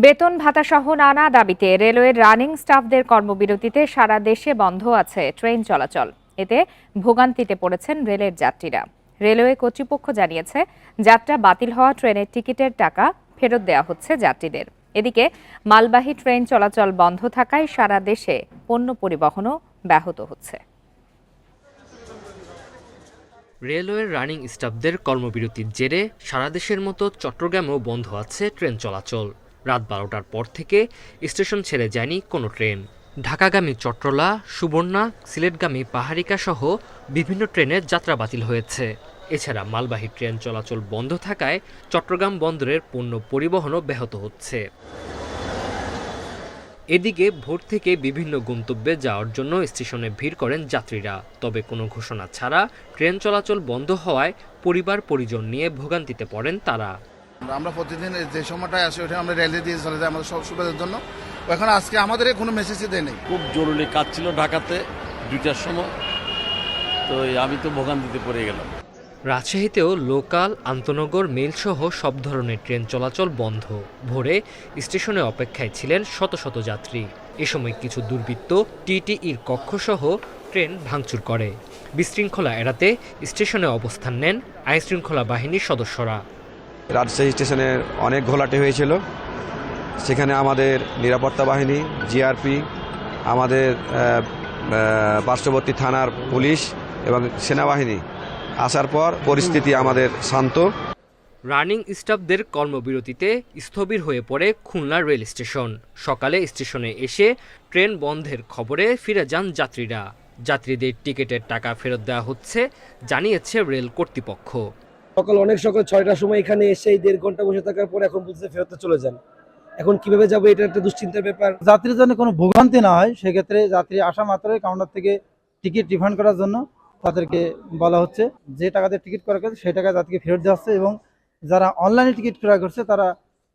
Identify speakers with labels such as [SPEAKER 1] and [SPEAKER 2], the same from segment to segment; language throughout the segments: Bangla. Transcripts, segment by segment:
[SPEAKER 1] বেতন ভাতাসহ নানা দাবিতে রেলওয়ের রানিং স্টাফদের কর্মবিরতিতে সারা দেশে বন্ধ আছে ট্রেন চলাচল। এতে ভোগান্তিতে পড়েছেন রেলের যাত্রীরা। রেলওয়ে কর্তৃপক্ষ জানিয়েছে, যাত্রা বাতিল হওয়া ট্রেনের টিকিটের টাকা ফেরত দেওয়া হচ্ছে যাত্রীদের। এদিকে মালবাহী ট্রেন চলাচল বন্ধ থাকায় সারা দেশে পণ্য পরিবহনও ব্যাহত হচ্ছে।
[SPEAKER 2] রেলওয়ের রানিং স্টাফদের কর্মবিরতির জেরে সারা দেশের মতো চট্টগ্রামেও বন্ধ আছে ট্রেন চলাচল। রাত 12টার পর থেকে স্টেশন ছেড়ে যায়নি কোনো ট্রেন। ঢাকাগামী চট্টলা, সুবর্ণা, সিলেটগামী পাহাড়িকা সহ বিভিন্ন ট্রেনের যাত্রা বাতিল হয়েছে। এছাড়া মালবাহী ট্রেন চলাচল বন্ধ থাকায় চট্টগ্রাম বন্দরের পণ্য পরিবহনও ব্যাহত হচ্ছে। এদিকে ভোর থেকে বিভিন্ন গন্তব্যে যাওয়ার জন্য স্টেশনে ভিড় করেন যাত্রীরা। তবে কোনো ঘোষণা ছাড়া ট্রেন চলাচল বন্ধ হওয়ায় পরিবার পরিজন নিয়ে ভোগান্তিতে পড়েন তারা।
[SPEAKER 3] আমরা প্রতিদিন যে সময়টায় আসি ওটা আমরা রেলে দিয়ে চলে যাই আমাদের সব সুবিধার জন্য। এখন আজকে আমাদের কোনো মেসেজই দেয় নেই।
[SPEAKER 4] খুব জরুরি কাজ ছিল ঢাকাতে 2টার সময়, তো আমি তো ভোগান্তিতে পড়ে গেলাম।
[SPEAKER 2] রাজশাহীতেও লোকাল, আন্তনগর, মেল সহ সব ধরনের ট্রেন চলাচল বন্ধ। ভোরে স্টেশনে অপেক্ষায় ছিলেন শত শত যাত্রী। এ সময় কিছু দুর্বৃত্ত টিটিইর কক্ষসহ ট্রেন ভাঙচুর করে। বিশৃঙ্খলা এড়াতে স্টেশনে অবস্থান নেন আইনশৃঙ্খলা বাহিনীর সদস্যরা।
[SPEAKER 5] রাজশাহী স্টেশনে অনেক ঘোলাটে হয়েছিল, সেখানে আমাদের নিরাপত্তা বাহিনী, জিআরপি, আমাদের পার্শ্ববর্তী থানার পুলিশ এবং সেনাবাহিনী আসার পর পরিস্থিতি আমাদের শান্ত।
[SPEAKER 2] রানিং স্টাফদের কর্মবিরতিতে স্থবির হয়ে পড়ে খুলনা রেল স্টেশন। সকালে স্টেশনে এসে ট্রেন বন্ধের খবরে ফিরে যান যাত্রীরা। যাত্রীদের টিকিটের টাকা ফেরত দেওয়া হচ্ছে জানিয়েছে রেল কর্তৃপক্ষ।
[SPEAKER 6] অনেক সকাল 6টার সময় এখানে এসে 1.5 ঘন্টা বসে থাকার পর এখন বুঝতে ফেরত চলে যান। এখন কিভাবে যাবো, এটা একটা দুশ্চিন্তার ব্যাপার। যাত্রীর জন্য কোনো ভোগান্তি না হয় সেক্ষেত্রে যাত্রী আসা মাত্রই কাউন্টার থেকে টিকিট রিফান্ড করার জন্য তাদেরকে বলা হচ্ছে যে টাকাতে টিকিট করা গেছে সেই টাকা যাত্রীকে ফেরত দেওয়া হচ্ছে, এবং যারা অনলাইনে টিকিট ক্রয় করছে তারা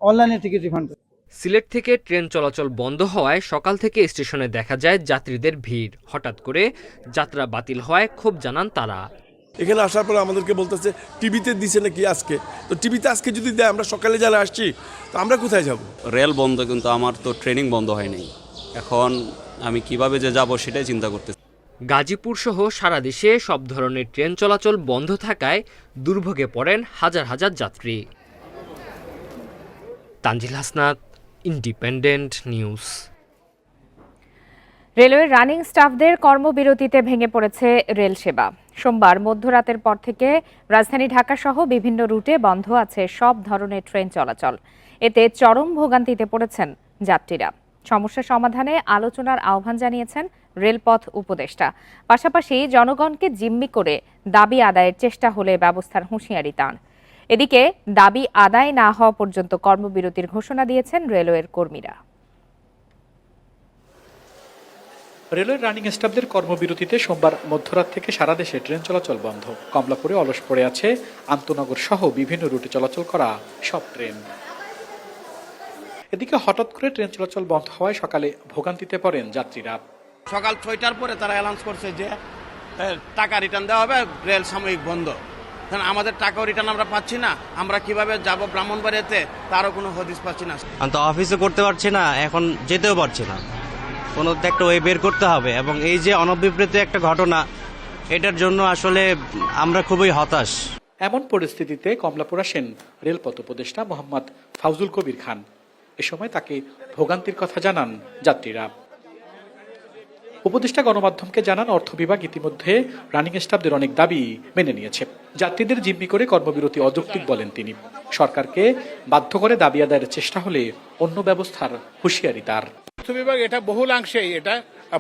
[SPEAKER 6] অনলাইনে টিকিট রিফান্ড করছে।
[SPEAKER 2] সিলেট থেকে ট্রেন চলাচল বন্ধ হওয়ায় সকাল থেকে স্টেশনে দেখা যায় যাত্রীদের ভিড়। হঠাৎ করে যাত্রা বাতিল হওয়ায় ক্ষোভ জানান তারা।
[SPEAKER 7] এখানে আসার পর আমাদেরকে বলতেছে টিভিতে দিছে নাকি আজকে, তো টিভিতে আজকে যদি দেয় আমরা সকালে যারা আসছি তো আমরা কোথায় যাব?
[SPEAKER 8] রেল বন্ধ, কিন্তু আমার তো ট্রেনিং বন্ধ হয়নি। এখন আমি কিভাবে যে যাব সেটাই চিন্তা করতেছি।
[SPEAKER 2] গাজীপুর সহ সারা দেশে সব ধরনের ট্রেন চলাচল বন্ধ থাকায় দুর্ভোগে পড়েন হাজার হাজার যাত্রী। Tanzil Hasnat, independent news.
[SPEAKER 1] রেলওয়ের রানিং স্টাফদের কর্মবিরতিতে ভেঙে পড়েছে রেল সেবা। সোমবার মধ্যরাতের পর থেকে রাজধানী ঢাকা সহ বিভিন্ন রুটে বন্ধ আছে সব ধরনের ট্রেন চলাচল। এতে চরম ভোগান্তিতে পড়েছেন যাত্রীরা। সমস্যা সমাধানে আলোচনার আহ্বান জানিয়েছেন রেলপথ উপদেষ্টা। পাশাপাশি জনগণকে জিম্মি করে দাবি আদায়ের চেষ্টা হলে ব্যবস্থার হুঁশিয়ারি তাঁর। এদিকে দাবি আদায় না হওয়া পর্যন্ত কর্মবিরতির ঘোষণা দিয়েছেন রেলওয়ের কর্মীরা।
[SPEAKER 9] রেলওয়ের রানিং স্টাফদের কর্মবিরতিতে সোমবার মধ্যরাত থেকে সারা দেশে ট্রেন চলাচল বন্ধ। কমলাপুরে অলস পড়ে আছে আন্তনগর সহ বিভিন্ন রুটে চলাচল করা সব ট্রেন। এদিকে হঠাৎ করে ট্রেন চলাচল বন্ধ হওয়ায় সকালে ভোগান্তিতে পড়েন যাত্রীরা।
[SPEAKER 3] সকাল 6টার পরে তারা অ্যানাউন্স করছে যে টাকা রিটার্ন দেওয়া হবে, রেল সাময়িক বন্ধ। কারণ আমাদের টাকাও রিটার্ন আমরা পাচ্ছি না, আমরা কিভাবে যাব ব্রাহ্মণবাড়িয়াতে তারও কোনো হদিস পাচ্ছি না।
[SPEAKER 10] আমি তো অফিসে করতে পারছি না, এখন যেতেও পারছি না। কোনো একটা ওয়ে বের করতে হবে, এবং এই যে অনভিপ্রেত একটা ঘটনা, এটার জন্য আসলে আমরা খুবই হতাশ।
[SPEAKER 9] এমন পরিস্থিতিতে কমলাপুর আসেন রেলপথ উপদেষ্টা মোহাম্মদ ফাউজুল কবির খান। এ সময় তাকে ভোগান্তির কথা জানান যাত্রীরা। উপদেষ্টা গণমাধ্যমকে জানান, অর্থ বিভাগ ইতিমধ্যে রানিং স্টাফদের অনেক দাবি মেনে নিয়েছে। যাত্রীদের জিম্মি করে কর্মবিরতি অযৌক্তিক বলেন তিনি। সরকারকে বাধ্য করে দাবি আদায়ের চেষ্টা হলে অন্য ব্যবস্থার হুঁশিয়ারি তার।
[SPEAKER 11] অর্থ বিভাগ এটা বহুলাংশেই এটা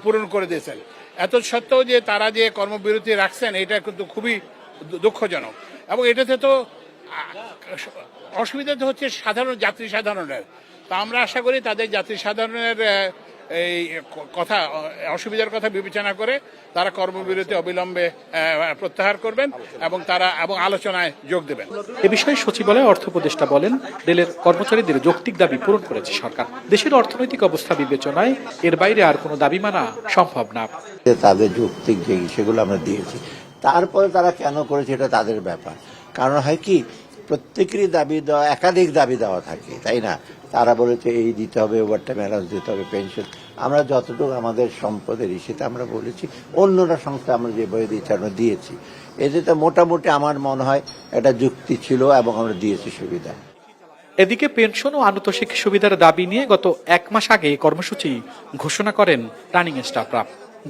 [SPEAKER 11] পূরণ করে দিয়েছেন। এত সত্ত্বেও যে তারা যে কর্মবিরতি রাখছেন এটা কিন্তু খুবই দুঃখজনক, এবং এটাতে তো অসুবিধা তো হচ্ছে সাধারণ যাত্রী সাধারণের। তা আমরা আশা করি তাদের যাত্রী সাধারণের এই কথা, অসুবিধার কথা বিবেচনা করে তারা কর্মবিরতি অবিলম্বে প্রত্যাহার করবেন এবং আলোচনায় যোগ দেবেন।
[SPEAKER 9] এ বিষয়ে সচিবালয় অর্থ উপদেষ্টা বলেন, রেলের কর্মচারীদের যৌক্তিক দাবি পূরণ করেছে সরকার। দেশের অর্থনৈতিক অবস্থা বিবেচনায় এর বাইরে আর কোনো দাবি মানা সম্ভব না।
[SPEAKER 12] তাদের যৌক্তিক যে সেগুলো আমরা দিয়েছি, তারপরে তারা কেন করেছে এটা তাদের ব্যাপার। কারণ হয় কি, প্রত্যেকেরই দাবি দেওয়া, একাধিক দাবি দেওয়া থাকে, তাই না? তারা বলেছে এই দিতে হবে, ওভারটাইম অ্যালাউন্স দিতে হবে, পেনশন। আমরা যতটুকু আমাদের সম্পদের সেটা আমরা বলেছি, অন্যরা সংস্থা আমরা যে বই দিয়েছি আমরা দিয়েছি। এতে তো মোটামুটি আমার মনে হয় একটা যুক্তি ছিল এবং আমরা দিয়েছি সুবিধা।
[SPEAKER 9] এদিকে পেনশন ও আনুতোষিক সুবিধার দাবি নিয়ে গত 1 মাস আগে কর্মসূচি ঘোষণা করেন রানিং স্টাফরা।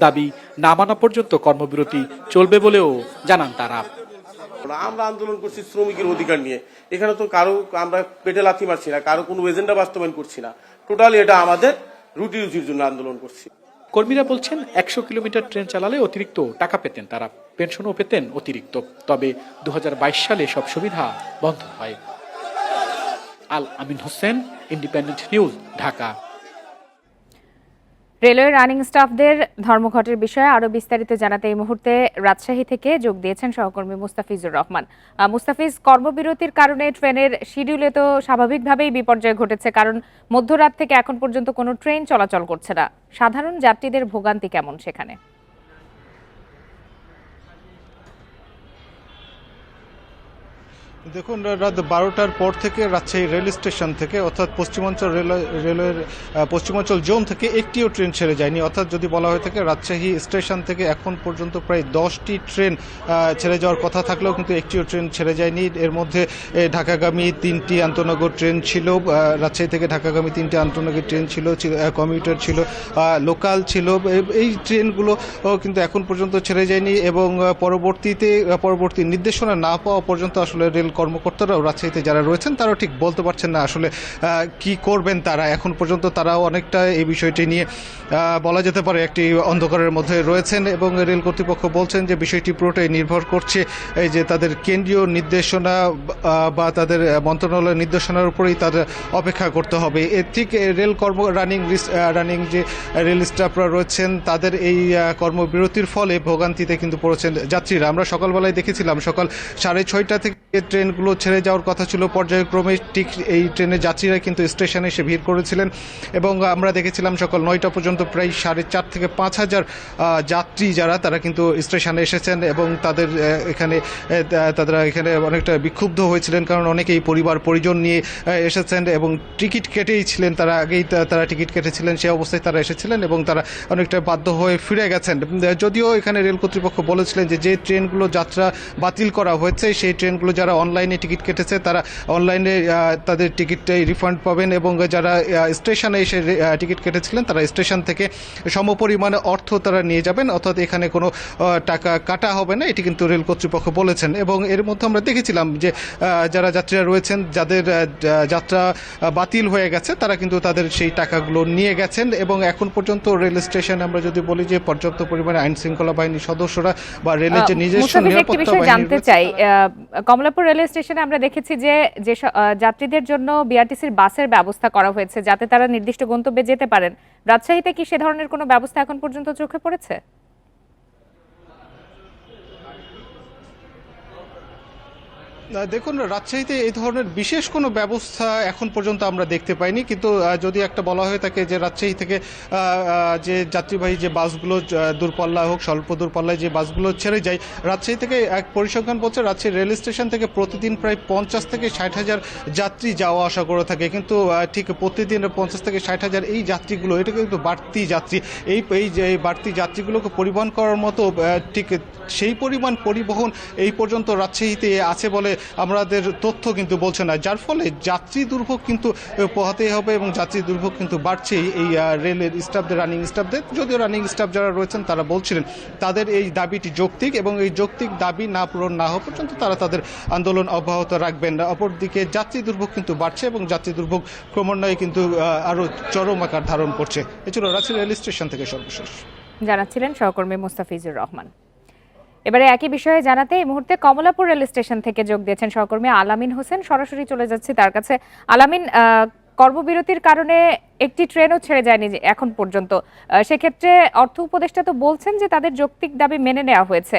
[SPEAKER 9] দাবি না মানা পর্যন্ত কর্মবিরতি চলবে বলেও জানান তারা।
[SPEAKER 7] আমরা আন্দোলন করছি শ্রমিকের অধিকার নিয়ে, এখানে তো কারো আমরা পেটে লাথি মারছি না, কারো কোনো এজেন্ডা বাস্তবায়ন করছি না, টোটালি এটা আমাদের রুটি রুজির জন্য আন্দোলন করছি।
[SPEAKER 9] কর্মীরা বলছেন 100 কিলোমিটার ট্রেন চালালে অতিরিক্ত টাকা পেতেন তারা, পেনশনও পেতেন অতিরিক্ত। তবে 2022 সালে সব সুবিধা বন্ধ হয়। Al Amin Hossain, Independent News, Dhaka.
[SPEAKER 1] Railway running স্টাফদের ধর্মঘটের বিষয়ে আরো বিস্তারিত জানাতে এই মুহূর্তে রাজশাহী থেকে যোগ দিয়েছেন সহকর্মী মুস্তাফিজুর রহমান। মুস্তাফিজ, কর্মবিরতির কারণে ট্রেনের শিডিউলে তো স্বাভাবিকভাবেই বিপর্যয় ঘটেছে, কারণ মধ্যরাত থেকে এখন পর্যন্ত কোনো ট্রেন চলাচল করছে না। সাধারণ যাত্রীদের ভোগান্তি কেমন সেখানে?
[SPEAKER 13] দেখুন, রাত 12টার পর থেকে রাজশাহী রেল স্টেশন থেকে অর্থাৎ পশ্চিমাঞ্চল রেলওয়ের পশ্চিমাঞ্চল জোন থেকে একটিও ট্রেন ছেড়ে যায়নি। অর্থাৎ যদি বলা হয়ে থাকে রাজশাহী স্টেশন থেকে এখন পর্যন্ত প্রায় 10টি ট্রেন ছেড়ে যাওয়ার কথা থাকলেও কিন্তু একটিও ট্রেন ছেড়ে যায়নি। এর মধ্যে ঢাকাগামী 3টি আন্তনগর ট্রেন ছিল, রাজশাহী থেকে ঢাকাগামী 3টি আন্তনগর ট্রেন ছিল, কমিউটার ছিল, লোকাল ছিল। এই ট্রেনগুলো কিন্তু এখন পর্যন্ত ছেড়ে যায়নি এবং পরবর্তী নির্দেশনা না পাওয়া পর্যন্ত আসলে রেল কর্মকর্তারাও রাজশাহীতে যারা রয়েছেন তারাও ঠিক বলতে পারছেন না আসলে কি করবেন তারা। এখন পর্যন্ত তারাও অনেকটা এই বিষয়টি নিয়ে বলা যেতে পারে একটি অন্ধকারের মধ্যে রয়েছেন এবং রেল কর্তৃপক্ষ বলছেন যে বিষয়টি পুরোটাই নির্ভর করছে এই যে তাদের কেন্দ্রীয় নির্দেশনা বা তাদের মন্ত্রণালয়ের নির্দেশনার উপরেই তাদের অপেক্ষা করতে হবে। ঠিক রেল রানিং যে রেল স্টাফরা রয়েছেন তাদের এই কর্মবিরতির ফলে ভোগান্তিতে কিন্তু পড়েছেন যাত্রীরা। আমরা সকালবেলায় দেখেছিলাম সকাল 6:30 থেকে ট্রেনগুলো ছেড়ে যাওয়ার কথা ছিল পর্যায়ক্রমে, ঠিক এই ট্রেনের যাত্রীরা কিন্তু স্টেশনে এসে ভিড় করেছিলেন এবং আমরা দেখেছিলাম সকাল 9টা পর্যন্ত প্রায় 4,500 থেকে 5,000 যাত্রী তারা কিন্তু স্টেশনে এসেছেন এবং তারা এখানে অনেকটা বিক্ষুব্ধ হয়েছিলেন, কারণ অনেকেই পরিবার পরিজন নিয়ে এসেছেন এবং টিকিট কেটেই ছিলেন, তারা আগেই তারা টিকিট কেটেছিলেন, সেই অবস্থায় তারা এসেছিলেন এবং তারা অনেকটা বাধ্য হয়ে ফিরে গেছেন। যদিও এখানে রেল কর্তৃপক্ষ বলেছিলেন যে ট্রেনগুলো যাত্রা বাতিল করা হয়েছে সেই ট্রেনগুলো যারা অনলাইনে টিকিট কেটেছে তারা অনলাইনে তাদের টিকিটটাই রিফান্ড পাবেন এবং যারা স্টেশনে এসে টিকিট কেটেছিলেন তারা স্টেশন থেকে সমপরিমাণে অর্থ তারা নিয়ে যাবেন, অর্থাৎ এখানে কোনো টাকা কাটা হবে না, এটি কিন্তু রেল কর্তৃপক্ষ বলেছেন। এবং এর মধ্যে আমরা দেখেছিলাম যে যারা যাত্রীরা রয়েছেন যাদের যাত্রা বাতিল হয়ে গেছে তারা কিন্তু তাদের সেই টাকাগুলো নিয়ে গেছেন এবং এখন পর্যন্ত রেল স্টেশনে আমরা যদি বলি যে পর্যাপ্ত পরিমাণে আইন শৃঙ্খলা বাহিনীর সদস্যরা বা রেলের যে নিজস্ব নিরাপত্তা বাহিনী
[SPEAKER 1] জানতে চাই, কমলাপুর রেল স্টেশনে আমরা দেখেছি যে যাত্রীদের জন্য বিআরটিসির বাসের ব্যবস্থা করা হয়েছে যাতে তারা নির্দিষ্ট গন্তব্যে যেতে পারেন। রাজশাহীতে কি সে ধরনের কোনো ব্যবস্থা এখন পর্যন্ত চোখে পড়েছে?
[SPEAKER 13] দেখুন, রাজশাহীতে এই ধরনের বিশেষ কোনো ব্যবস্থা এখন পর্যন্ত আমরা দেখতে পাইনি, কিন্তু যদি একটা বলা হয়ে থাকে যে রাজশাহী থেকে যে যাত্রীবাহী যে বাসগুলো দূরপাল্লা হোক স্বল্প দূরপাল্লায় যে বাসগুলো ছেড়ে যায়, রাজশাহী থেকে এক পরিসংখ্যান বলছে রাজশাহী রেল স্টেশন থেকে প্রতিদিন প্রায় 50 থেকে 60,000 যাত্রী যাওয়া আসা করে থাকে, কিন্তু ঠিক প্রতিদিন 50 থেকে 60,000 এই যাত্রীগুলো এটা কিন্তু বাড়তি যাত্রী, এই যে বাড়তি যাত্রীগুলোকে পরিবহন করার মতো ঠিক সেই পরিমাণ পরিবহন এই পর্যন্ত রাজশাহীতে আছে বলে আমাদের তথ্য কিন্তু বলছে না, যার ফলে যাত্রী দুর্ভোগ কিন্তু পোহাতেই হবে এবং যাত্রী দুর্ভোগ কিন্তু বাড়ছেই এই রেলের স্টাফদের, রানিং স্টাফদের। যদিও রানিং স্টাফ যারা রয়েছেন তারা বলছিলেন তাদের এই দাবিটি যৌক্তিক এবং এই যৌক্তিক দাবি না পূরণ না হওয়া পর্যন্ত তারা তাদের আন্দোলন অব্যাহত রাখবেন। অপরদিকে যাত্রী দুর্ভোগ কিন্তু বাড়ছে এবং যাত্রী দুর্ভোগ ক্রমান্বয়ে কিন্তু আরও চরম আকার ধারণ করছে। এছাড়াও রাজশাহী রেল স্টেশন থেকে সর্বশেষ
[SPEAKER 1] জানাচ্ছিলেন সহকর্মী মুস্তাফিজুর রহমান। এবারে একই বিষয়ে জানাতে এই মুহূর্তে কমলাপুর রেল স্টেশন থেকে যোগ দিয়েছেন সহকর্মী আলামিন হোসেন। সরাসরি চলে যাচ্ছি তার কাছে। আলামিন, কর্মবিরতির কারণে একটি ট্রেনও ছেড়ে যায়নি এখন পর্যন্ত, সেক্ষেত্রে অর্থ উপদেষ্টা তো বলছেন যে তাদের যৌক্তিক দাবি মেনে নেওয়া হয়েছে,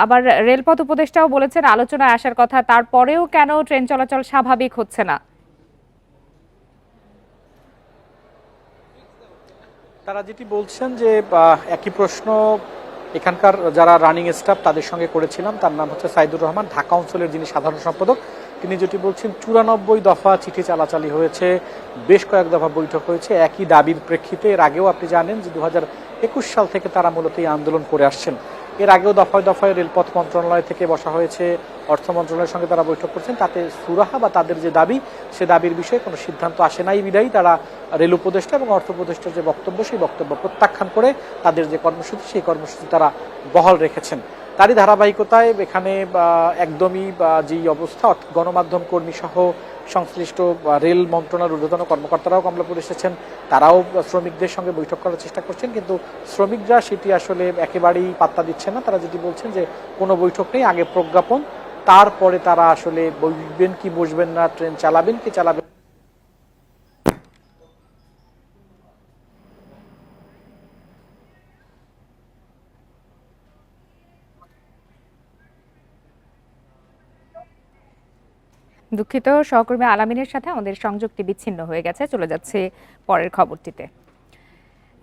[SPEAKER 1] আবার রেলপথ উপদেষ্টাও বলেছেন আলোচনায় আসার কথা, তারপরেও কেন ট্রেন চলাচল স্বাভাবিক হচ্ছে না?
[SPEAKER 9] তারা যেটি বলছেন যে একই প্রশ্ন এখানকার যারা রানিং স্টাফ তাদের সঙ্গে করেছিলাম। তার নাম হচ্ছে সাইদুর রহমান, ঢাকা অঞ্চলের যিনি সাধারণ সম্পাদক। তিনি যেটি বলছেন 94 দফা চিঠি চালাচালি হয়েছে, বেশ কয়েক দফা বৈঠক হয়েছে একই দাবির প্রেক্ষিতে। এর আগেও আপনি জানেন যে 2021 সাল থেকে তারা মূলত এই আন্দোলন করে আসছেন। এর আগেও দফায় দফায় রেলপথ মন্ত্রণালয় থেকে বসা হয়েছে, অর্থ মন্ত্রণালয়ের সঙ্গে তারা বৈঠক করছেন। তাতে সুরাহা বা তাদের যে দাবি, সে দাবির বিষয়ে কোনো সিদ্ধান্ত আসে নাই বিদায়ী তারা রেল উপদেষ্টা এবং অর্থ উপদেষ্টার যে বক্তব্য, সেই বক্তব্য প্রত্যাখ্যান করে তাদের যে কর্মসূচি, সেই কর্মসূচি তারা বহাল রেখেছেন। তারই ধারাবাহিকতায় এখানে একদমই যেই অবস্থা, গণমাধ্যম কর্মী সহ সংশ্লিষ্ট রেল মন্ত্রণালয়ের ঊর্ধ্বতন কর্মকর্তারাও কমলাপুর এসেছেন, তারাও শ্রমিকদের সঙ্গে বৈঠক করার চেষ্টা করছেন, কিন্তু শ্রমিকরা সেটি আসলে একেবারেই পাত্তা দিচ্ছে না। তারা যেটি বলছেন যে কোনো বৈঠক নেই, আগে প্রজ্ঞাপন, তারপরে তারা আসলে বসবেন কি বসবেন না, ট্রেন চালাবেন কি চালাবেন।
[SPEAKER 1] দুঃখিত, সহকর্মী আলামিনের সাথে আমাদের সংযোগটি বিচ্ছিন্ন হয়ে গেছে। চলে যাচ্ছে পরের খবরটিতে।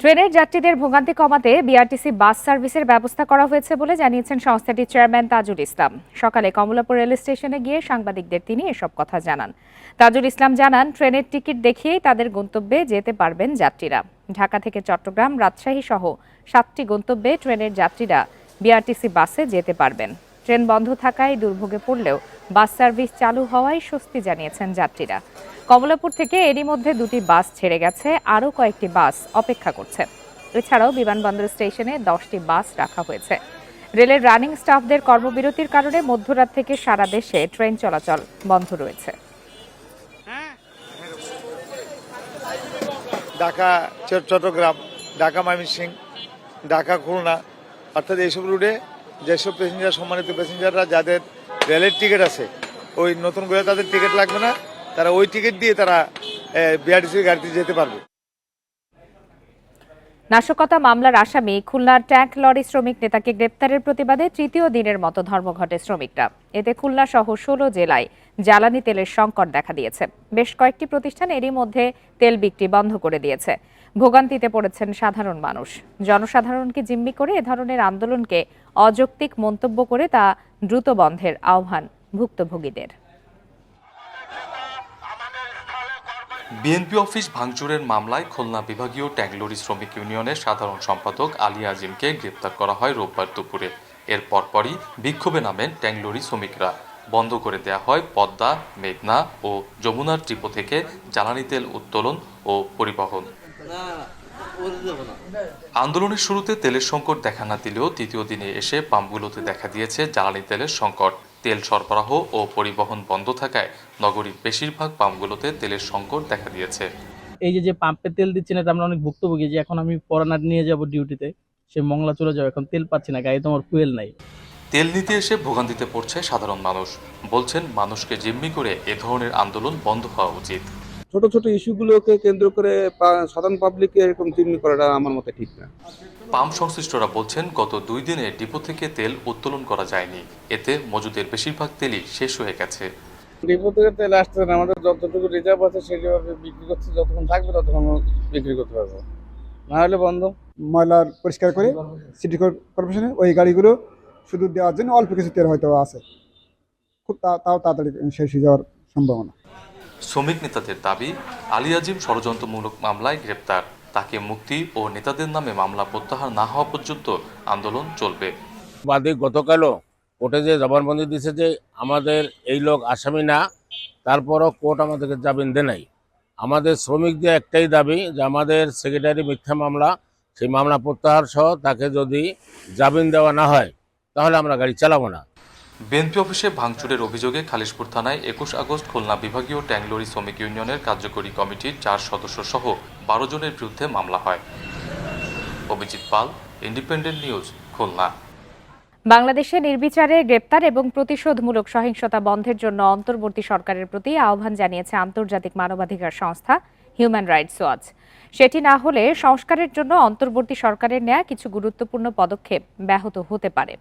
[SPEAKER 1] ট্রেনের যাত্রীদের ভোগান্তি কমাতে বিআরটিসি বাস সার্ভিসের ব্যবস্থা করা হয়েছে বলে জানিয়েছেন সংস্থাটির চেয়ারম্যান তাজুল ইসলাম। সকালে কমলাপুর রেল স্টেশনে গিয়ে সাংবাদিকদের তিনি এসব কথা জানান। তাজুল ইসলাম জানান, ট্রেনের টিকিট দেখিয়েই তাদের গন্তব্যে যেতে পারবেন যাত্রীরা। ঢাকা থেকে চট্টগ্রাম, রাজশাহী সহ 7টি গন্তব্যে ট্রেনের যাত্রীরা বিআরটিসি বাসে যেতে পারবেন। ট্রেন বন্ধ থাকায় দুর্ভোগে পড়লেও বাস সার্ভিস চালু হওয়ায় স্বস্তি জানিয়েছেন যাত্রীরা। কমলাপুর থেকে এরই মধ্যে 2টি বাস ছেড়ে গেছে, আরও কয়েকটি বাস অপেক্ষা করছে। এছাড়াও বিমানবন্দর স্টেশনে 10টি বাস রাখা হয়েছে। রেলের রানিং স্টাফদের কর্মবিরতির কারণে মধ্যরাত থেকে সারা দেশে ট্রেন চলাচল বন্ধ রয়েছে।
[SPEAKER 14] ঢাকা, চট্টগ্রাম, ঢাকা ময়মনসিংহ, ঢাকা খুলনা, অর্থাৎ এইসব রুটে যেসব প্যাসেঞ্জার, সম্মানিত প্যাসেঞ্জাররা যাদের রেলের টিকিট আছে, ওই নতুন করে তাদের টিকিট লাগবে না, তারা ওই টিকিট দিয়ে তারা বিআরটিসি গাড়িতে যেতে পারবে।
[SPEAKER 1] নাশকতা মামলার আসামি খুলনার ট্যাঙ্ক লরি শ্রমিক নেতাকে গ্রেপ্তারের প্রতিবাদে তৃতীয় দিনের মতো ধর্মঘটে শ্রমিকরা। এতে খুলনা সহ 16 জেলায় জ্বালানি তেলের সংকট দেখা দিয়েছে। বেশ কয়েকটি প্রতিষ্ঠান এরই মধ্যে তেল বিক্রি বন্ধ করে দিয়েছে। ভোগান্তিতে পড়েছেন সাধারণ মানুষ। জনসাধারণকে জিম্মি করে এ ধরনের আন্দোলনকে অযৌক্তিক মন্তব্য করে তা দ্রুত বন্ধের আহ্বান ভুক্তভোগীদের।
[SPEAKER 15] বিএনপি অফিস ভাঙচুরের মামলায় খুলনা বিভাগীয় ট্যাংলরি শ্রমিক ইউনিয়নের সাধারণ সম্পাদক আলী আজিমকে গ্রেপ্তার করা হয় রোববার দুপুরে। এর পরপরই বিক্ষোভে নামেন ট্যাংলরি শ্রমিকরা। বন্ধ করে দেয়া হয় পদ্মা, মেঘনা ও যমুনার ডিপো থেকে জ্বালানি তেল উত্তোলন ও পরিবহন। আন্দোলনের শুরুতে তেলের সংকট দেখা না দিলেও তৃতীয় দিনে এসে পাম্পগুলোতে দেখা দিয়েছে জ্বালানি তেলের সংকট। তেল সরবরাহ ও পরিবহন বন্ধ থাকায় নগরীর বেশিরভাগ পাম্পগুলোতে তেলের সংকট দেখা দিয়েছে।
[SPEAKER 16] এই যে পাম্পে তেল দিচ্ছে না, আমরা অনেক ভুক্তভোগী। যে এখন আমি পরানার নিয়ে যাব ডিউটিতে, সে মংলা চলে যাবে, এখন তেল পাচ্ছি না, গাড়ি তো আমার ফুয়েল নাই।
[SPEAKER 15] তেল নিতে এসে ভোগান্তিতে পড়ছে সাধারণ মানুষ। বলছেন, মানুষকে জিম্মি করে এ ধরনের আন্দোলন বন্ধ হওয়া উচিত।
[SPEAKER 17] ছোট ছোট ইস্যুগুলোকে কেন্দ্র করে সাধারণ পাবলিককে এরকম জিম্মি করাটা আমার মতে ঠিক না।
[SPEAKER 15] পাম্প সংশ্লিষ্টরা বলছেন, গত 2 দিনে ডিপো থেকে তেল উত্তোলন করা যায়নি। এতে মজুদের বেশিরভাগ তেলই শেষ হয়ে গেছে।
[SPEAKER 17] ডিপো থেকে তেল আসছে না, আমাদের যতটুকু রিজার্ভ আছে সেভাবে বিক্রি করছে, যতক্ষণ থাকবে ততক্ষণ বিক্রি করতে পারবো, না হলে বন্ধ।
[SPEAKER 18] ময়লার পরিষ্কার করে সিটি কর্পোরেশনে ওই গাড়িগুলো শুধু দেওয়ার জন্য অল্প কিছু তেল হয়তো আছে, খুব তাও তাড়াতাড়ি শেষ হয়ে যাওয়ার সম্ভাবনা।
[SPEAKER 15] শ্রমিক নেতাদের দাবি, আলী আজিম ষড়যন্ত্রমূলক মামলায় গ্রেপ্তার। তাকে মুক্তি ও নেতাদের নামে মামলা প্রত্যাহার না হওয়া পর্যন্ত আন্দোলন চলবে।
[SPEAKER 19] বাদী গতকালও কোর্টে যে জবানবন্দি দিয়েছে যে আমাদের এই লোক আসামি না, তারপরও কোর্ট আমাদেরকে জামিন দেয় নাই। আমাদের শ্রমিকদের একটাই দাবি যে আমাদের সেক্রেটারি মিথ্যা মামলা, সেই মামলা প্রত্যাহার সহ তাকে যদি জামিন দেওয়া না হয় তাহলে আমরা গাড়ি চালাবো না।
[SPEAKER 15] বিএনপি অফিসে ভাঙচুরের অভিযোগে খালিশপুর থানায় 21 আগস্ট খুলনা বিভাগীয় ট্যাংলরি শ্রমিক ইউনিয়নের কার্যকরী কমিটির 4 সদস্য সহ 12 জনের বিরুদ্ধে মামলা হয়। অভিজিৎ পাল, ইন্ডিপেন্ডেন্ট নিউজ, খুলনা।
[SPEAKER 1] বাংলাদেশে নির্বিচারে গ্রেপ্তার এবং প্রতিশোধমূলক সহিংসতা বন্ধের জন্য অন্তর্বর্তী সরকারের প্রতি আহ্বান জানিয়েছে আন্তর্জাতিক মানবাধিকার সংস্থা হিউম্যান রাইটস ওয়াচ। সেটি না হলে সংস্কারের জন্য অন্তর্বর্তী সরকারের নেয়া কিছু গুরুত্বপূর্ণ পদক্ষেপ ব্যাহত হতে পারে।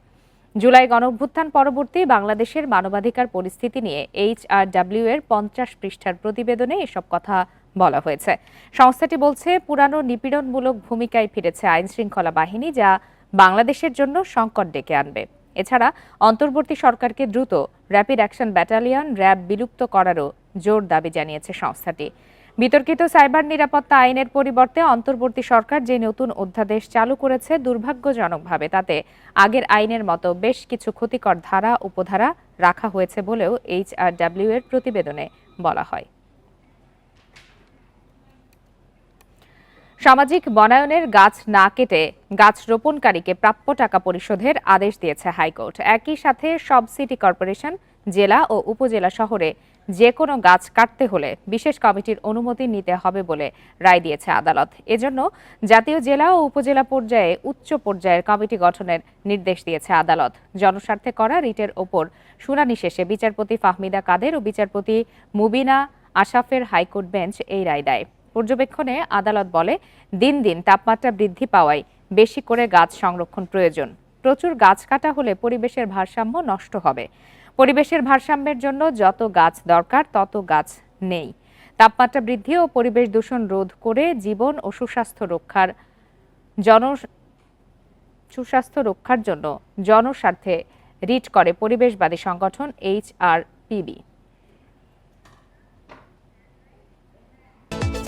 [SPEAKER 1] জুলাই গণঅভ্যুত্থান পরবর্তী বাংলাদেশের মানবাধিকার পরিস্থিতি নিয়ে HRW এর 50 পৃষ্ঠার প্রতিবেদনে এসব কথা বলা হয়েছে। সংস্থাটি বলছে, পুরানো নিপীড়নমূলক ভূমিকায় ফিরেছে আইনশৃঙ্খলা বাহিনী, যা বাংলাদেশের জন্য সংকট ডেকে আনবে। এছাড়া অন্তর্বর্তী সরকারকে দ্রুত র্যাপিড অ্যাকশন ব্যাটালিয়ন র্যাব বিলুপ্ত করারও জোর দাবি জানিয়েছে সংস্থাটি। বিতর্কিত সাইবার নিরাপত্তা আইনের পরিবর্তে অন্তর্বর্তী সরকার যে নতুন অধ্যাদেশ চালু করেছে দুর্ভাগ্যজনকভাবে তাতে আগের আইনের মতো বেশ কিছু ক্ষতিকর ধারা উপধারা রাখা হয়েছে বলেও HRW এর প্রতিবেদনে বলা হয়। সামাজিক বনায়নের গাছ না কেটে গাছ রোপণকারীকে প্রাপ্য টাকা পরিশোধের আদেশ দিয়েছে হাইকোর্ট। একই সাথে সব সিটি কর্পোরেশন, জেলা ও উপজেলা শহরে যে কোনো গাছ কাটতে হলে বিশেষ কমিটির অনুমতি নিতে হবে বলে রায় দিয়েছে আদালত। এজন্য জাতীয় জেলা ও উপজেলা পর্যায়ে উচ্চ পর্যায়ের কমিটি গঠনের নির্দেশ দিয়েছে আদালত। জনস্বার্থে করা রিটের ওপর শুনানি শেষে বিচারপতি ফাহমিদা কাদের ও বিচারপতি মুবিনা আশাফের হাইকোর্ট বেঞ্চ এই রায় দেয়। পর্যবেক্ষণে আদালত বলে, দিন দিন তাপমাত্রা বৃদ্ধি পাওয়ায় বেশি করে গাছ সংরক্ষণ প্রয়োজন। প্রচুর গাছ কাটা হলে পরিবেশের ভারসাম্য নষ্ট হবে। পরিবেশের ভারসাম্যের জন্য যত গাছ দরকার তত গাছ নেই। তাপমাত্রা বৃদ্ধি ও পরিবেশ দূষণ রোধ করে জীবন ও সুস্বাস্থ্য রক্ষার জন্য জনস্বার্থে রিট করে পরিবেশবাদী সংগঠন HRPB।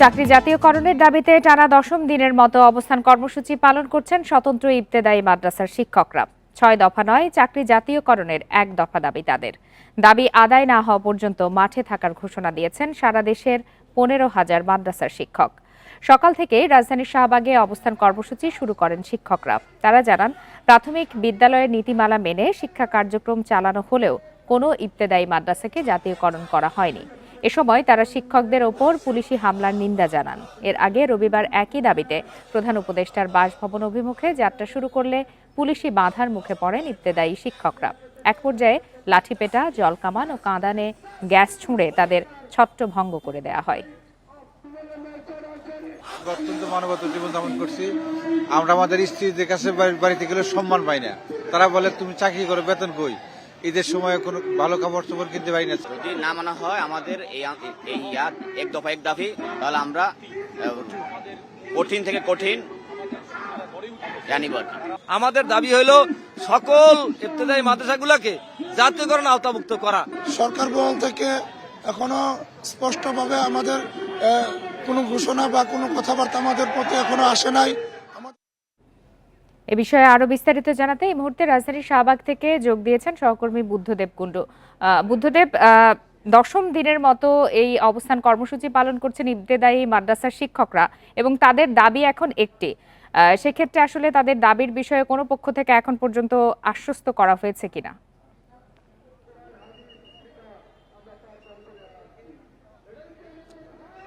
[SPEAKER 1] চাকরি জাতীয়করণের দাবিতে টানা 10ম দিনের মতো অবস্থান কর্মসূচি পালন করছেন স্বতন্ত্র ইবতেদায়ী মাদ্রাসার শিক্ষকরা। 6 দফা নয়, চাকরি জাতীয়করণের 1 দফা দাবি তাদের। দাবি আদায় না হওয়া পর্যন্ত মাঠে থাকার ঘোষণা দিয়েছেন সারা দেশের 15,000 মাদ্রাসার শিক্ষক। সকাল থেকেই রাজধানীর শাহবাগে অবস্থান কর্মসূচি শুরু করেন শিক্ষকরা। তারা জানান, প্রাথমিক বিদ্যালয়ের নীতিমালা মেনে শিক্ষা কার্যক্রম চালানো হলেও কোনো ইবতেদায়ী মাদ্রাসাকে জাতীয়করণ করা হয়নি। এ সময় তারা শিক্ষকদের ওপর পুলিশি হামলার নিন্দা জানান। এর আগে রবিবার একই দাবিতে প্রধান উপদেষ্টার বাসভবন অভিমুখে যাত্রা শুরু করলে পুলিশি বাধার মুখে পড়েন ইবতেদায়ী শিক্ষকরা। এক পর্যায়ে লাঠিপেটা, জলকামান ও কাঁদানে গ্যাস ছুঁড়ে তাদের ছত্রভঙ্গ করে দেয়া হয়।
[SPEAKER 14] অত্যন্ত মানবত জীবনযাপন করছি আমরা। আমাদের স্ত্রীদের কাছে বাড়িতে গেলে সম্মান পাই না। তারা বলে, তুমি চাকরি করো, বেতন কই? ঈদের সময় কোনো ভালো কাপড় চোপড় কিনতে পারি না।
[SPEAKER 10] যদি না মানা হয় আমাদের এই এক দফা এক দাবি, তাহলে আমরা কঠিন থেকে কঠিন জানিব।
[SPEAKER 20] আমাদের দাবি হইল সকল ইবতেদায়ী মাদ্রাসাগুলোকে জাতীয়করণ আওতাভুক্ত করা।
[SPEAKER 21] সরকার মহল থেকে এখনো স্পষ্টভাবে আমাদের কোনো ঘোষণা বা কোনো কথাবার্তা আমাদের প্রতি এখনো আসে নাই।
[SPEAKER 1] এ বিষয়ে আরো বিস্তারিত জানাতে এই মুহূর্তে রাজধানীর শাহবাগ থেকে যোগ দিয়েছেন সহকর্মী বুদ্ধদেব কুণ্ডু। বুদ্ধদেব, 10ম দিনের মতো এই অবস্থান কর্মসূচি পালন করছেন ইবতেদায়ী মাদ্রাসার শিক্ষকরা এবং তাদের দাবি এখন একটি। সেক্ষেত্রে আসলে তাদের দাবির বিষয়ে কোনো পক্ষ থেকে এখন পর্যন্ত আশ্বস্ত করা হয়েছে কিনা?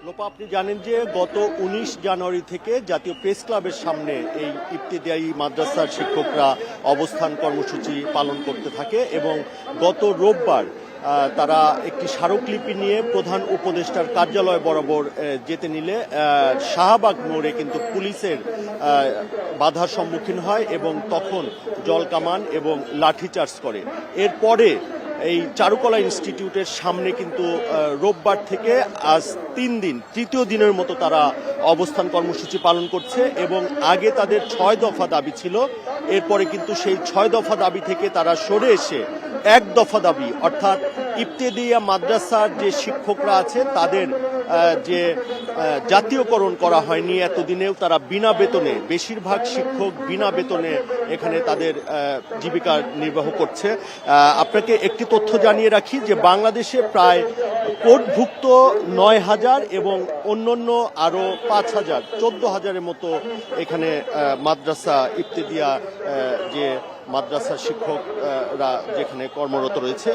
[SPEAKER 22] লোপা, আপনি জানেন যে গত 19 জানুয়ারি থেকে জাতীয় প্রেস ক্লাবের সামনে এই ইবতেদায়ী মাদ্রাসার শিক্ষকরা অবস্থান কর্মসূচি পালন করতে থাকে এবং গত রোববার তারা একটি স্মারকলিপি নিয়ে প্রধান উপদেষ্টার কার্যালয় বরাবর যেতে নিলে শাহবাগ মোড়ে কিন্তু পুলিশের বাধার সম্মুখীন হয় এবং তখন জলকামান এবং লাঠিচার্জ করে। এরপরে এই চারুকলা ইনস্টিটিউটের সামনে কিন্তু রোববার থেকে আজ 3 দিন, তৃতীয় দিনের মতো তারা অবস্থান কর্মসূচি পালন করছে এবং আগে তাদের 6 দফা দাবি ছিল। এরপরে কিন্তু সেই 6 দফা দাবি থেকে তারা সরে এসে 1 দফা দাবি, অর্থাৎ ইবতেদায়ী মাদ্রাসার যে শিক্ষকরা আছে তাদের যে জাতীয়করণ করা হয়নি এতদিনেও, তারা বিনা বেতনে, বেশিরভাগ শিক্ষক বিনা বেতনে এখানে তাদের জীবিকা নির্বাহ করছে। আপনাকে একটি তথ্য জানিয়ে রাখি যে বাংলাদেশে প্রায় কোডভুক্ত 9,000 এবং অন্যান্য আরও 5,000, 14,000-এর মতো এখানে মাদ্রাসা ইবতেদায়ী যে মাদ্রাসা শিক্ষকরা যেখানে কর্মরত রয়েছে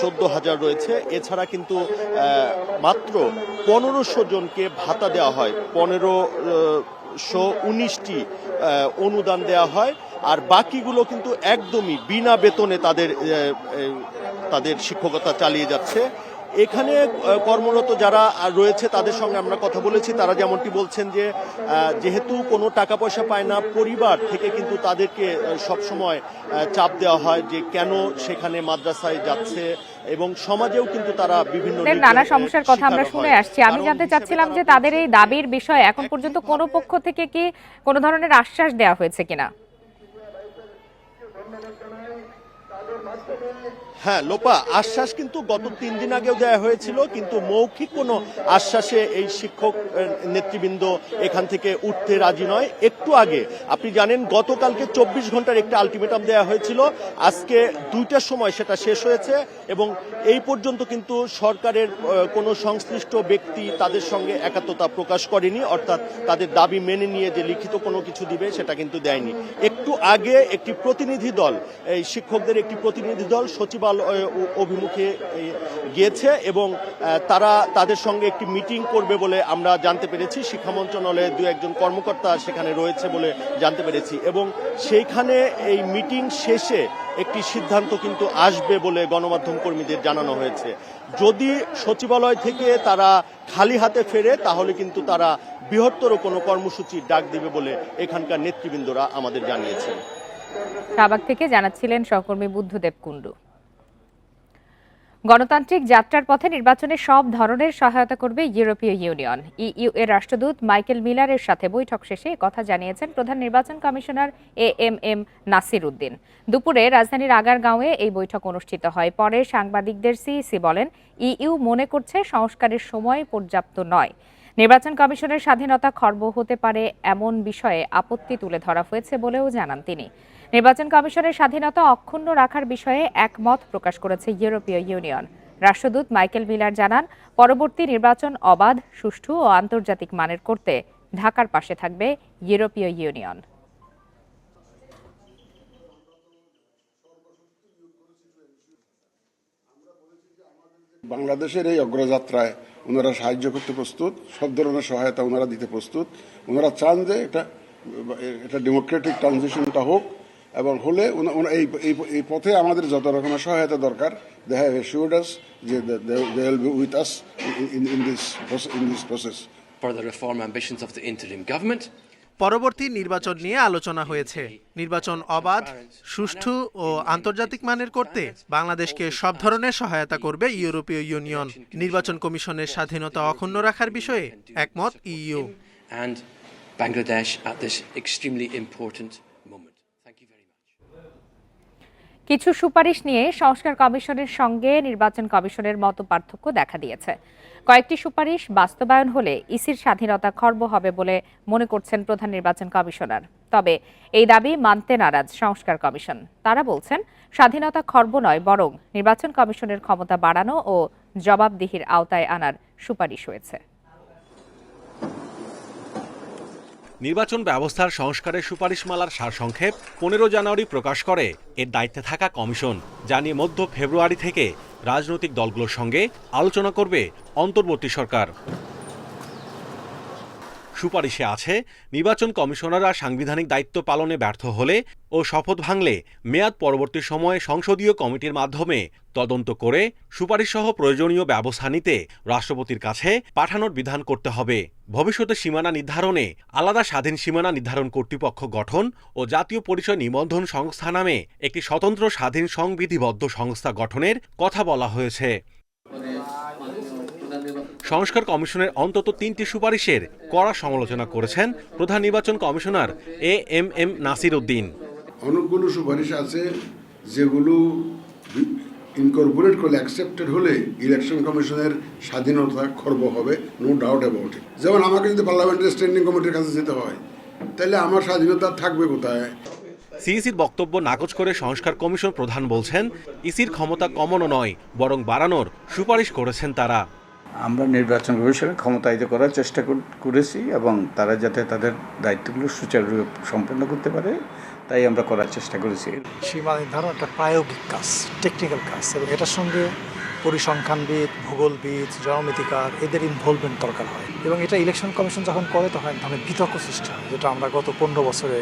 [SPEAKER 22] 14,000 রয়েছে। এছাড়া কিন্তু মাত্র 1,500 জনকে ভাতা দেওয়া হয়, 1,519টি অনুদান দেওয়া হয়, আর বাকিগুলো কিন্তু একদমই বিনা বেতনে তাদের শিক্ষকতা চালিয়ে যাচ্ছে। এখানে কর্মরত যারা রয়েছে তাদের সঙ্গে আমরা কথা বলেছি। তারা যেমনটি বলছেন যে যেহেতু কোনো টাকা পয়সা পায় না, পরিবার থেকে কিন্তু তাদেরকে সবসময় চাপ দেওয়া হয় যে কেন সেখানে মাদ্রাসায় যাচ্ছে এবং সমাজেও কিন্তু তারা বিভিন্ন
[SPEAKER 1] নানা সমস্যার কথা আমরা শুনে আসছি। আমি জানতে চাচ্ছিলাম যে তাদের এই দাবির বিষয়ে এখন পর্যন্ত কোনো পক্ষ থেকে কি কোনো ধরনের আশ্বাস দেওয়া হয়েছে কিনা?
[SPEAKER 22] হ্যাঁ লোপা, আশ্বাস কিন্তু গত 3 দিন আগেও দেওয়া হয়েছিল, কিন্তু মৌখিক কোনো আশ্বাসে এই শিক্ষক নেতৃবৃন্দ এখান থেকে উঠতে রাজি নয়। একটু আগে আপনি জানেন গতকালকে 24 ঘন্টার একটা আলটিমেটাম দেওয়া হয়েছিল, আজকে 2টার সময় সেটা শেষ হয়েছে এবং এই পর্যন্ত কিন্তু সরকারের কোনো সংশ্লিষ্ট ব্যক্তি তাদের সঙ্গে একাত্মতা প্রকাশ করেনি, অর্থাৎ তাদের দাবি মেনে নিয়ে যে লিখিত কোনো কিছু দিবে সেটা কিন্তু দেয়নি। একটু আগে একটি প্রতিনিধি দল, এই শিক্ষকদের একটি প্রতিনিধি দল সচিবালয় অভিমুখে গিয়েছে এবং তারা তাদের সঙ্গে একটি মিটিং করবে বলে আমরা জানতে পেরেছি। শিক্ষা মন্ত্রণালয়ের 2-1 কর্মকর্তা সেখানে রয়েছে বলে জানতে পেরেছি এবং সেইখানে এই মিটিং শেষে একটি সিদ্ধান্ত কিন্তু আসবে বলে গণমাধ্যম কর্মীদের জানানো হয়েছে। যদি সচিবালয় থেকে তারা খালি হাতে ফেরে তাহলে কিন্তু তারা বৃহত্তর কোনো কর্মসূচির ডাক দিবে বলে এখানকার নেতৃবৃন্দরা আমাদের জানিয়েছেন।
[SPEAKER 1] শাহবাগ থেকে জানাচ্ছিলেন সহকর্মী বুদ্ধদেব কুণ্ডু। গণতান্ত্রিক যাত্রার পথে নির্বাচনে সব ধরনের সহায়তা করবে ইউরোপীয় ইউনিয়ন। ইইউ এর রাষ্ট্রদূত মাইকেল মিলারের সাথে বৈঠক শেষে কথা জানিয়েছেন প্রধান নির্বাচন কমিশনার এএমএম নাসির উদ্দিন। দুপুরে রাজধানীর আগারগাঁওয়ে এই বৈঠক অনুষ্ঠিত হয়। পরে সাংবাদিকদের সিইসি বলেন, ইইউ মনে করছে সংস্কারের সময় পর্যাপ্ত নয়। নির্বাচন কমিশনের স্বাধীনতা খর্ব হতে পারে এমন বিষয়ে আপত্তি তুলে ধরা হয়েছে বলেও জানান তিনি। নির্বাচন কমিশনের স্বাধীনতা অক্ষুণ্ণ রাখার বিষয়ে একমত প্রকাশ করেছে ইউরোপীয় ইউনিয়ন। রাষ্ট্রদূত মাইকেল মিলার জানান, পরবর্তী নির্বাচন অবাধ, সুষ্ঠু ও আন্তর্জাতিক মানের করতে ঢাকার পাশে থাকবে ইউরোপীয় ইউনিয়ন।
[SPEAKER 4] বাংলাদেশের এই অগ্রযাত্রায় ওনারা সাহায্য করতে প্রস্তুত, সব ধরনের সহায়তা ওনারা দিতে প্রস্তুত। ওনারা চান যে এটা ডেমোক্রেটিক ট্রানজিশনটা হোক এবং হলে এই পথে আমাদের যত রকমের সহায়তা দরকার, দে হ্যাভ অ্যাসিউরড আস যে they will be with us in this process
[SPEAKER 5] for the reform ambitions of the interim government.
[SPEAKER 23] পরবর্তী নির্বাচন নিয়ে আলোচনা হয়েছে। নির্বাচন অবাধ, সুষ্ঠু ও আন্তর্জাতিক মানের করতে বাংলাদেশকে সব ধরনের সহায়তা করবে ইউরোপীয় ইউনিয়ন। নির্বাচন কমিশনের স্বাধীনতা অক্ষুণ্ণ রাখার বিষয়ে একমত EU.
[SPEAKER 5] Bangladesh at this extremely important moment. Thank you very much.
[SPEAKER 1] কিছু সুপারিশ নিয়ে সংস্কার কমিশনের সঙ্গে নির্বাচন কমিশনের মত পার্থক্য দেখা দিয়েছে। কয়েকটি সুপারিশ বাস্তবায়ন হলে ইসির স্বাধীনতা খর্ব হবে বলে মনে করছেন প্রধান নির্বাচন কমিশনার। তবে এই দাবি মানতে নারাজ সংস্কার কমিশন। তারা বলছেন, স্বাধীনতা খর্ব নয়, বরং নির্বাচন কমিশনের ক্ষমতা বাড়ানো ও জবাবদিহির আওতায় আনার সুপারিশ হয়েছে।
[SPEAKER 24] নির্বাচন ব্যবস্থার সংস্কারের সুপারিশমালার সারসংক্ষেপ 15 জানুয়ারি প্রকাশ করে এর দায়িত্বে থাকা কমিশন, জানিয়ে মধ্য ফেব্রুয়ারি থেকে রাজনৈতিক দলগুলোর সঙ্গে আলোচনা করবে অন্তর্বর্তী সরকার। সুপারিশে আছে, নির্বাচন কমিশনাররা সাংবিধানিক দায়িত্ব পালনে ব্যর্থ হলে ও শপথ ভাঙলে মেয়াদ পরবর্তী সময়ে সংসদীয় কমিটির মাধ্যমে তদন্ত করে সুপারিশসহ প্রয়োজনীয় ব্যবস্থা নিতে রাষ্ট্রপতির কাছে পাঠানোর বিধান করতে হবে। ভবিষ্যতে সীমানা নির্ধারণে আলাদা স্বাধীন সীমানা নির্ধারণ কর্তৃপক্ষ গঠন ও জাতীয় পরিচয় নিবন্ধন সংস্থা নামে একটি স্বতন্ত্র স্বাধীন সংবিধিবদ্ধ সংস্থা গঠনের কথা বলা হয়েছে। সংস্কার কমিশনের অন্তত 3টি সুপারিশের কড়া সমালোচনা করেছেন প্রধান নির্বাচন কমিশনার এএমএম নাসির উদ্দিন।
[SPEAKER 4] অনেকগুলো সুপারিশ আছে যেগুলো ইনকর্পোরেট করলে অ্যাকসেপ্টেড হলে ইলেকশন কমিশনের স্বাধীনতা খর্ব হবে, নো ডাউট অ্যাবাউট ইট। যেমন আমাকে যদি পার্লামেন্টারি স্ট্যান্ডিং কমিটির কাছে যেতে হয়, তাহলে আমার স্বাধীনতা থাকবে কোথায়?
[SPEAKER 24] সিইসির বক্তব্য নাকচ করে সংস্কার কমিশন প্রধান বলছেন, ইসির ক্ষমতা কমানো নয়, বরং বাড়ানোর সুপারিশ করেছেন তারা।
[SPEAKER 25] আমরা নির্বাচন কমিশনের ক্ষমতায়িত করার চেষ্টা করেছি এবং তারা যাতে তাদের দায়িত্বগুলো সুচারুরূপে সম্পন্ন করতে পারে তাই আমরা করার চেষ্টা করেছি।
[SPEAKER 26] সীমা নির্ধারণ একটা প্রায়োগিক কাজ, টেকনিক্যাল কাজ, এবং এটার সঙ্গে পরিসংখ্যানবিদ, ভূগোলবিদ, জনমিতিকার এদের ইনভলভমেন্ট দরকার হয় এবং এটা ইলেকশন কমিশন যখন করে তখন এক ধরনের বিতর্ক সৃষ্টি হয়, যেটা আমরা গত 15 বছরে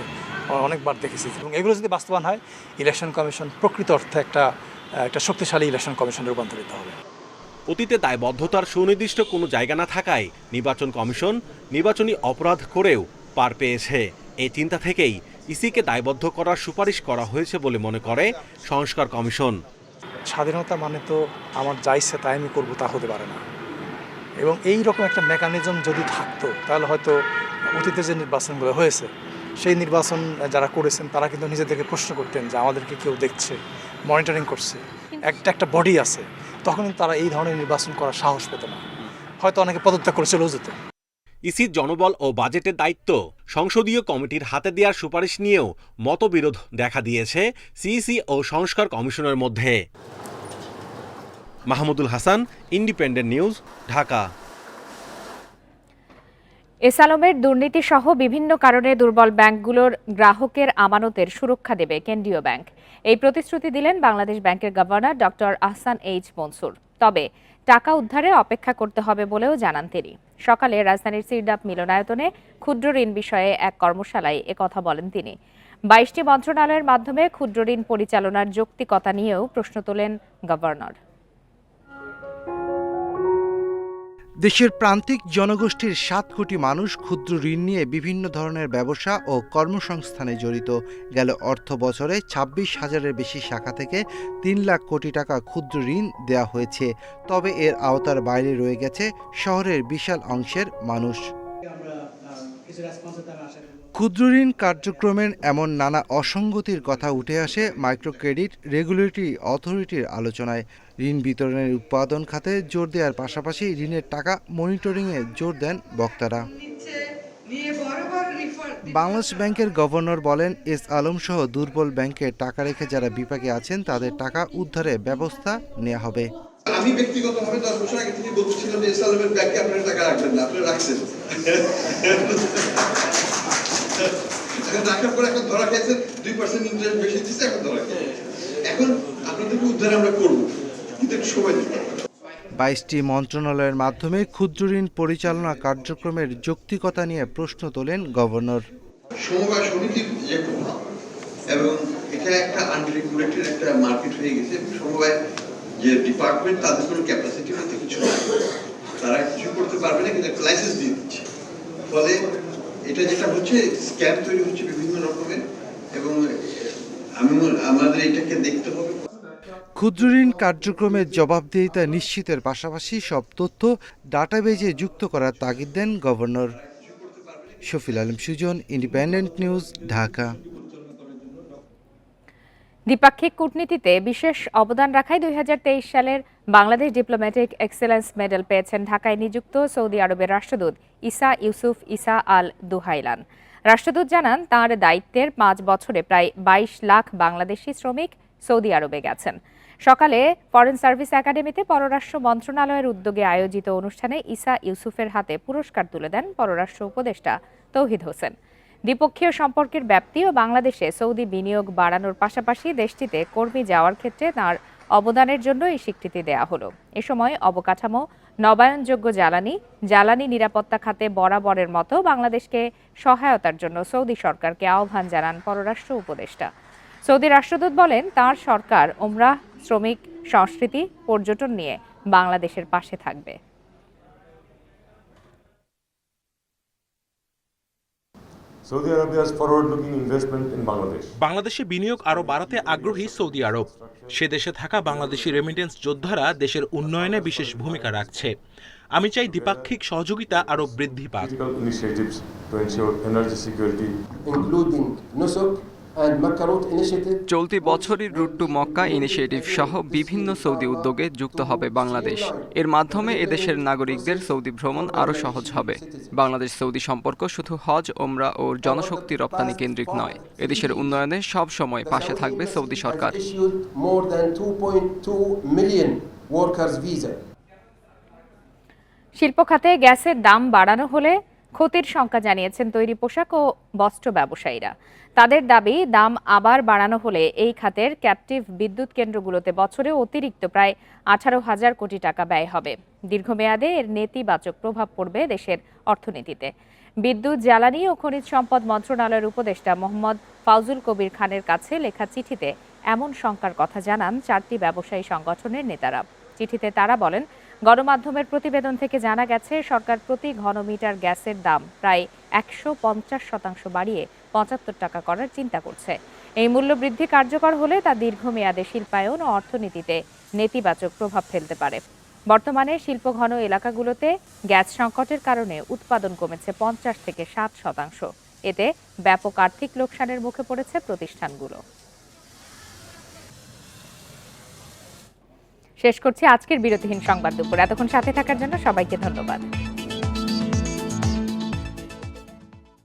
[SPEAKER 26] অনেকবার দেখেছি। এবং এগুলো যদি বাস্তবায়ন হয়, ইলেকশন কমিশন প্রকৃত অর্থে একটা শক্তিশালী ইলেকশন কমিশনে রূপান্তরিত হবে।
[SPEAKER 24] অতীতে দায়বদ্ধতার সুনির্দিষ্ট কোনো জায়গা না থাকায় নির্বাচন কমিশন নির্বাচনী অপরাধ করেও পার পেয়েছে। এই চিন্তা থেকেই ইসিকে দায়বদ্ধ করার সুপারিশ করা হয়েছে বলে মনে করে সংস্কার কমিশন।
[SPEAKER 26] স্বাধীনতা মানে তো আমার যা ইচ্ছে তাই আমি করবো, তা হতে পারে না। এবং এই রকম একটা মেকানিজম যদি থাকতো তাহলে হয়তো অতীতে যে নির্বাচনগুলো হয়েছে সেই নির্বাচন যারা করেছেন তারা কিন্তু নিজেদেরকে প্রশ্ন করতেন যে আমাদেরকে কেউ দেখছে, মনিটরিং করছে। একটা বডি আছে, তখন তারা এই ধরনের নির্বাচন করার সাহস পেত না, হয়তো অনেকে পদত্যাগ করে চলেও যেত।
[SPEAKER 24] ইসির জনবল ও বাজেটের দায়িত্ব সংসদীয় কমিটির হাতে দেওয়ার সুপারিশ নিয়েও মতবিরোধ দেখা দিয়েছে সিইসি ও সংস্কার কমিশনের মধ্যে। Mahmudul Hasan, independent News, Dhaka.
[SPEAKER 1] S আলমের দুর্নীতি সহ বিভিন্ন কারণে দুর্বল ব্যাংকগুলোর গ্রাহকের আমানতের সুরক্ষা দেবে কেন্দ্রীয় ব্যাংক। এই প্রতিশ্রুতি দিলেন বাংলাদেশ ব্যাংকের governor doctor Ahsan H Mansur. তবে টাকা উদ্ধারে অপেক্ষা করতে হবে বলেও জানান তিনি। সকালে রাজধানীর সিরডাপ মিলনায়তনে ক্ষুদ্র ঋণ বিষয়ে এক কর্মশালায় একথা বলেন তিনি। 22টি মন্ত্রণালয়ের মাধ্যমে ক্ষুদ্র ঋণ পরিচালনার যৌক্তিকতা নিয়েও প্রশ্ন তোলেন গভর্নর।
[SPEAKER 2] দেশের প্রান্তিক জনগোষ্ঠীর 7 কোটি মানুষ ক্ষুদ্র ঋণ নিয়ে বিভিন্ন ধরনের ব্যবসা ও কর্মসংস্থানে জড়িত। গেল অর্থ বছরে 26,000-এর বেশি শাখা থেকে 3 লাখ কোটি টাকা ক্ষুদ্র ঋণ দেওয়া হয়েছে। তবে এর আওতার বাইরে রয়ে গেছে শহরের বিশাল অংশের মানুষ। ক্ষুদ্র ঋণ কার্যক্রমের এমন নানা অসঙ্গতির কথা উঠে আসে মাইক্রো ক্রেডিট রেগুলেটরি অথরিটির আলোচনায়। ঋণ বিতরণের উৎপাদন খাতে জোর দেওয়ার পাশাপাশি ঋণের টাকা মনিটরিংয়ে জোর দেন বক্তারা। বাংলাদেশ ব্যাংকের গভর্নর বলেন, এস আলম সহ দুর্বল ব্যাংকে টাকা রেখে যারা বিপাকে আছেন তাদের টাকা উদ্ধারে ব্যবস্থা নেওয়া হবে।
[SPEAKER 3] আমি ব্যক্তিগতভাবে 10 বছর আগে থেকে বলছিলাম যে এস আলমের ব্যাংকে আপনারা টাকা রাখবেন না, আপনারা রাখছেন। রাখার পরে এখন ধরা খেয়েছেন 2% ইন্টারেস্ট বেশি দিচ্ছে, এখন ধরা এখন আপনাদেরকে উদ্ধার আমরা করবো, কিন্তু একটু সময় দিতে হবে।
[SPEAKER 2] 22টি মন্ত্রণালয়ের মাধ্যমে ক্ষুদ্র ঋণ পরিচালনা কার্যক্রমের যৌক্তিকতা নিয়ে প্রশ্ন তোলেন গভর্নর।
[SPEAKER 3] সমবায় সমিতির যে প্রভাব এবং এটা একটা আনরেগুলেটেড একটা মার্কেট হয়ে গেছে। সমবায় যে ডিপার্টমেন্ট তাদের কোনো ক্যাপাসিটি বলতে কিছু নাই, তারা কিছু করতে পারবে না, কিন্তু একটা লাইসেন্স দিয়ে দিচ্ছে। ফলে এটা যেটা হচ্ছে স্ক্যাম তৈরি হচ্ছে বিভিন্ন রকমের, এবং আমাদের এটাকে দেখতে হবে।
[SPEAKER 2] ক্ষুদ্র ঋণ কার্যক্রমের জবাবদিহিতা নিশ্চিতের পাশাপাশি সব তথ্য ডাটাবেজে যুক্ত করার তাগিদ দেন governor. Shafil Alam Sujan, Independent News, Dhaka.
[SPEAKER 1] দ্বিপাক্ষিক কূটনীতিতে বিশেষ অবদান রাখায় 2023 সালের বাংলাদেশ ডিপ্লোম্যাটিক এক্সেলেন্স মেডেল পেয়েছেন ঢাকায় নিযুক্ত সৌদি আরবের রাষ্ট্রদূত ইসা ইউসুফ ইসা আল দুহাইলান। রাষ্ট্রদূত জানান, তাঁর দায়িত্বের 5 বছরে প্রায় 22 লাখ বাংলাদেশি শ্রমিক সৌদি আরবে গেছেন। সকালে ফরেন সার্ভিস একাডেমিতে পররাষ্ট্র মন্ত্রণালয়ের উদ্যোগে আয়োজিত অনুষ্ঠানে ইসা ইউসুফের হাতে পুরস্কার তুলে দেন পররাষ্ট্র উপদেষ্টা তৌহিদ হোসেন। দ্বিপক্ষীয় সম্পর্কের ব্যাপ্তি ও বাংলাদেশে সৌদি বিনিয়োগ বাড়ানোর পাশাপাশি দেশটিতে কর্মী যাওয়ার ক্ষেত্রে তাঁর অবদানের জন্য এই স্বীকৃতি দেয়া হলো। এ সময় অবকাঠামো, নবায়নযোগ্য জ্বালানি নিরাপত্তা খাতে বরাবরের মতো বাংলাদেশকে সহায়তার জন্য সৌদি সরকারকে আহ্বান জানান পররাষ্ট্র উপদেষ্টা। সৌদি রাষ্ট্রদূত বলেন, তাঁর সরকার ওমরাহ, শ্রমিক, সংস্কৃতি, পর্যটন নিয়ে বাংলাদেশের পাশে থাকবে।
[SPEAKER 6] Saudi Arabia's forward-looking investment in Bangladesh.
[SPEAKER 8] বাংলাদেশে বিনিয়োগ আরও বাড়াতে আগ্রহী সৌদি আরব। সে দেশে থাকা বাংলাদেশি রেমিটেন্স যোদ্ধারা দেশের উন্নয়নে বিশেষ ভূমিকা রাখছে। আমি চাই দ্বিপাক্ষিক সহযোগিতা আরও বৃদ্ধি পাক।
[SPEAKER 6] Initiatives to ensure energy security,
[SPEAKER 11] including NUSUK and Makkah Route Initiative.
[SPEAKER 12] চলতি বছরই রুট টু মক্কা ইনিশিয়েটিভ সহ বিভিন্ন সৌদি উদ্যোগে যুক্ত হবে বাংলাদেশ। এর মাধ্যমে এদেশের নাগরিকদের সৌদি ভ্রমণ আরও সহজ হবে। বাংলাদেশ সৌদি সম্পর্ক শুধু হজ, ওমরা ও জনশক্তি রপ্তানি কেন্দ্রিক নয়, এদেশের উন্নয়নে সব সময় পাশে থাকবে সৌদি সরকার।
[SPEAKER 11] More than 2.2 million workers visa.
[SPEAKER 1] শিল্প খাতে গ্যাসের দাম বাড়ানো হলে ক্ষতির শঙ্কা জানিয়েছেন তৈরি পোশাক ও বস্ত্র ব্যবসায়ীরা। তাদের দাবি, দাম আবার বাড়ানো হলে এই খাতের ক্যাপটিভ বিদ্যুৎ কেন্দ্রগুলোতে বছরে অতিরিক্ত প্রায় 18,000 কোটি টাকা ব্যয় হবে। দীর্ঘমেয়াদে এর নেতিবাচক প্রভাব পড়বে দেশের অর্থনীতিতে। বিদ্যুৎ, জ্বালানি ও খনিজ সম্পদ মন্ত্রণালয়ের উপদেষ্টা মোহাম্মদ ফাউজুল কবির খানের কাছে লেখা চিঠিতে এমন শঙ্কার কথা জানান 4টি ব্যবসায়ী সংগঠনের নেতারা। চিঠিতে তারা বলেন, গণমাধ্যমের প্রতিবেদন থেকে জানা গেছে সরকার প্রতি ঘনমিটার গ্যাসের দাম প্রায় 150% বাড়িয়ে 75 টাকা করার চিন্তা করছে। এই মূল্য বৃদ্ধি কার্যকর হলে তা দীর্ঘমেয়াদে শিল্পায়ন ও অর্থনীতিতে নেতিবাচক প্রভাব ফেলতে পারে। বর্তমানে শিল্পঘন এলাকাগুলোতে গ্যাস সংকটের কারণে উৎপাদন কমেছে 50 থেকে 60%। এতে ব্যাপক আর্থিক লোকসানের মুখে পড়েছে প্রতিষ্ঠানগুলো। শেষ করছি আজকের বিরতিহীন সংবাদ দুপুর। এতক্ষণ সাথে থাকার জন্য সবাইকে ধন্যবাদ।